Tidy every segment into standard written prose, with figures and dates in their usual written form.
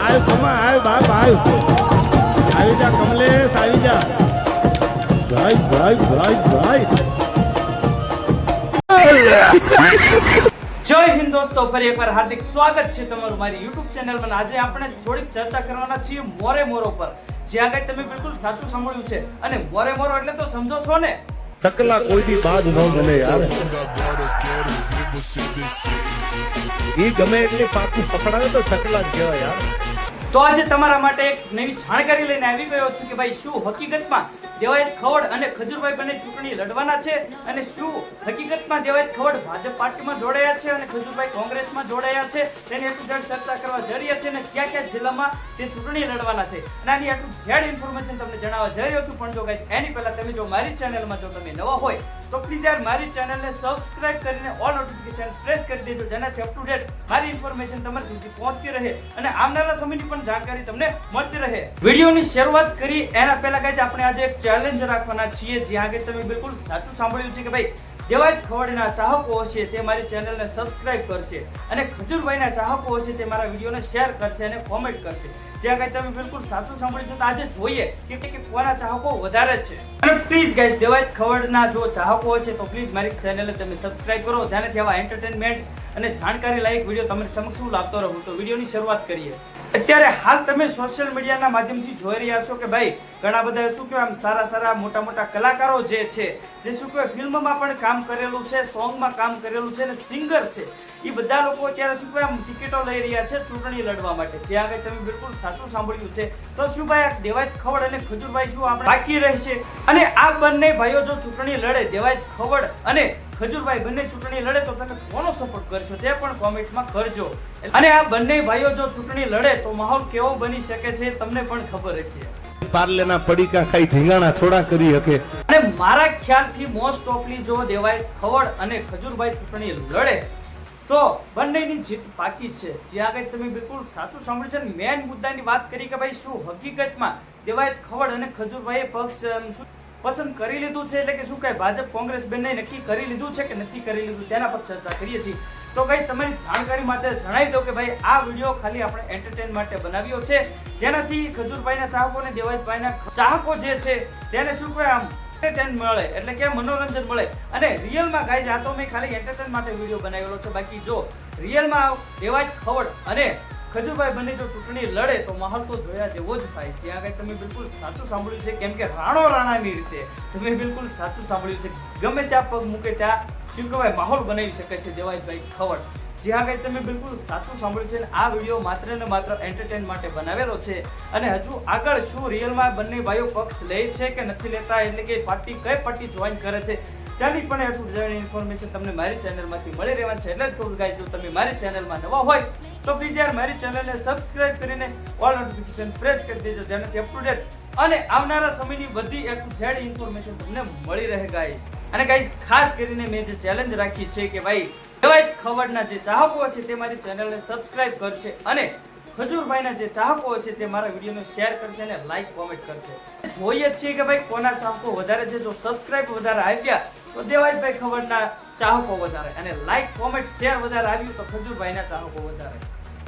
આવ કમા આવ બાપ આવ આવી જા કમલેશ આવી જા ભાઈ ભાઈ ભાઈ ભાઈ જય હિન્દ દોસ્તો, ફરી એકવાર હાર્દિક સ્વાગત છે તમારું મારી YouTube ચેનલમાં. આજે આપણે થોડીક ચર્ચા કરવાના છીએ મોરે મોરો પર. જે આગળ તમે બિલકુલ સાચું સાંભળ્યું છે. અને મોરે મોરો એટલે તો સમજો છો ને, ચકલા કોઈથી બાદ ન બને યાર. ઈ ગમે એટલી પાકું પકડાવે તો ચકલા જ કહેવાય યાર. તો આજે તમારા માટે એક નવી જાણકારી લઈને આવી ગયો છું કે ભાઈ શું હકીકતમાં દેવાયત ખવડ અને ખજૂરભાઈ બંને ચૂંટણી લડવાના છે, અને શું હકીકતમાં દેવાયત ખવડ ભાજપ પાર્ટીમાં જોડાયા છે અને ખજૂરભાઈ કોંગ્રેસમાં જોડાયા છે, તેની એટલું ચર્ચા કરવા જઈ રહ્યા છે અને ક્યાં ક્યાં જિલ્લામાં તે ચૂંટણી લડવાના છે. અને આની આટલું ઝેડ ઇન્ફોર્મેશન તમને જણાવવા જઈ રહ્યો છું. પણ જો ગાઈસ એની પહેલા તમે જો મારી ચેનલમાં જો તમે નવા હોય તો પ્લીઝ યાર મારી ચેનલને સબસ્ક્રાઇબ કરીને ઓલ નોટિફિકેશન પ્રેસ કરી દેજો, જેનાથી અપ ટુ ડેટ મારી ઇન્ફોર્મેશન તમારા સુધી પહોંચતી રહે અને આવનારા સમયની પણ જાણકારી તમને મળતી રહે. વિડીયોની શરૂઆત કરી એના પહેલા ગાઈસ આપણે આજે એક ચેલેન્જ રાખવાના છીએ. જ્યાં આગળ તમે બિલકુલ સાચું સાંભળ્યું છે કે ભાઈ દેવાયત ખવડના ચાહકો હશે તે મારી ચેનલને સબસ્ક્રાઇબ કરશે અને ખજૂરભાઈના ચાહકો હશે તે મારા વિડીયોને શેર કરશે અને કોમેન્ટ કરશે. જે આગળ તમે બિલકુલ સાચું સાંભળ્યું છે. તો આજે જોઈએ કે કોના ચાહકો વધારે છે. અને પ્લીઝ ગાઈસ દેવાયત ખવડના જો ચાહકો હશે તો પ્લીઝ મારી ચેનલને તમે સબસ્ક્રાઇબ કરો, જેનાથી આવા એન્ટરટેનમેન્ટ અને જાણકારી લાયક વિડીયો તમારી સમક્ષ હું લાવતો રહું. તો વિડીયોની શરૂઆત કરીએ. અત્યારે હાલ તમે સોશિયલ મીડિયાના માધ્યમથી જોઈ રહ્યા છો કે ભાઈ ઘણા બધા શું કહેવાય આમ સારા મોટા મોટા કલાકારો જે છે, જે શું કહેવાય ફિલ્મમાં પણ કામ કરેલું છે, સોંગમાં કામ કરેલું છે અને સિંગર છે, એ બધા લોકો અત્યારે શું કહેવાય આમ ટિકિટો લઈ રહ્યા છે ચૂંટણી લડવા માટે. જે આગળ તમે બિલકુલ સાચું સાંભળ્યું છે. તો શું ભાઈ દેવાયત ખવડ અને ખજૂરભાઈ શું આપણે બાકી રહેશે? અને આ બંને ભાઈઓ જો ચૂંટણી લડે, દેવાયત ખવડ અને ખજૂરભાઈ બંને ચૂંટણી લડે તો તમે કોનો સપોર્ટ કરશો તે પણ કોમેન્ટમાં કરજો. અને આ બંને ભાઈઓ જો ચૂંટણી લડે તો માહોલ કેવો બની શકે છે તમને પણ ખબર હશે. પાર્લેના પડીકા ખાઈ ધીંગાણા થોડા કરી શકે. અને મારા ખ્યાલથી મોસ્ટ ઓફલી જો દેવાયત ખવડ અને ખજૂરભાઈ ચૂંટણી લડે તો બંનેની જીત પાકી છે. જે આગળ તમે બિલકુલ સાચું સાંભળ્યું છે. મેન મુદ્દાની વાત કરી કે ભાઈ શું હકીકતમાં દેવાયત ખવડ અને ખજૂરભાઈએ પક્ષ પસંદ કરી લીધું છે, એટલે કે શું કહે ભાજપ કોંગ્રેસ બંને નક્કી કરી લીધું છે કે નથી કરી લીધું તેના પર ચર્ચા કરીએ છીએ. તો ગાઈસ તમારી જાણકારી માટે જણાવી દઉં કે ભાઈ આ વિડીયો ખાલી આપણે એન્ટરટેન માટે બનાવ્યો છે, જેનાથી ખજૂરભાઈના ચાહકો અને દેવાયતભાઈના ચાહકો જે છે તેને શું કહે આમ એન્ટરટેન મળે, એટલે કે મનોરંજન મળે. અને રિયલમાં ગાઈસ આ તો મેં ખાલી એન્ટરટેન માટે વિડીયો બનાવેલો છે. બાકી જો રિયલમાં દેવાયત ખવડ અને ખજૂરભાઈ બંને જો ચૂંટણી લડે તો માહોલ તો જોયા જેવો જ થાય. ત્યાં આગળ તમે બિલકુલ સાચું સાંભળ્યું છે. કેમ કે રાણો રાણાની રીતે તમે બિલકુલ સાચું સાંભળ્યું છે. ગમે ત્યાં પગ મૂકે ત્યાં શું કહેવાય માહોલ બનાવી શકે છે દેવાયતભાઈ ખવડ. જ્યાં આગળ તમે બિલકુલ સાચું સાંભળ્યું છે. આ વિડીયો માત્ર ને માત્ર એન્ટરટેન માટે બનાવેલો છે. અને હજુ આગળ શું રિયલમાં બંને ભાઈઓ પક્ષ લે છે કે નથી લેતા, એટલે કે પાર્ટી કઈ પાર્ટી જોઈન કરે છે ત્યાંની પણ એટલું જવાની ઇન્ફોર્મેશન તમને મારી ચેનલમાંથી મળી રહેવાની છે. એટલે જ કહું ગાઈસ, જો તમે મારી ચેનલમાં નવા હોય તો પ્લીઝ યાર મારી ચેનલને સબસ્ક્રાઇબ કરીને ઓલ નોટિફિકેશન પ્રેસ કરી દેજો, જેનાથી અપ ટુ ડેટ અને આવનારા સમયની બધી એટલું ઝેડ ઇન્ફોર્મેશન તમને મળી રહે ગાઈસ. અને ગાઈસ ખાસ કરીને મેં જે ચેલેન્જ રાખી છે કે ભાઈ દેવાયત ખવડના જે ચાહકો હશે તે મારી ચેનલને સબસ્ક્રાઇબ કરશે અને ખજૂરભાઈના જે ચાહકો હશે તે મારા વિડીયોને શેર કરશે અને લાઈક કોમેન્ટ કરશે. જોઈએ છીએ કે ભાઈ કોના ચાહકો વધારે છે. જો સબસ્ક્રાઇબ વધારે આવ્યા તો દેવાયતભાઈ ખવડના ચાહકો વધારે, અને લાઈક કોમેન્ટ શેર વધારે આવ્યું તો ખજૂરભાઈના ચાહકો વધારે.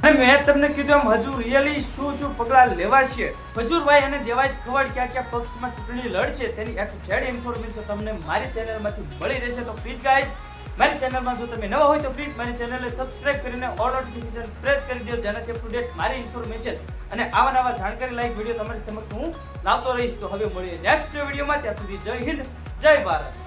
અને મેં તમને કીધું એમ હજુ રિયલી શું પગલાં લેવાશે, ખજૂરભાઈ અને દેવાયત ખવડ ક્યાં પક્ષમાં ચૂંટણી લડશે તેની એક ઝેડ ઇન્ફોર્મેશન તમને મારી ચેનલમાંથી મળી રહેશે. તો પ્લીઝ ગાઈઝ મારી ચેનલમાં જો તમે નવા હોય તો પ્લીઝ મારી ચેનલને સબસ્ક્રાઇબ કરીને ઓલ નોટિફિકેશન પ્રેસ કરી દો, જેનાથી અપ ટુ ડેટ મારી ઇન્ફોર્મેશન અને આવા જાણકારી લાયક વિડીયો તમારી સમક્ષ હું લાવતો રહીશ. તો હવે મળીએ નેક્સ્ટ વિડીયોમાં. ત્યાં સુધી જય હિન્દ, જય ભારત.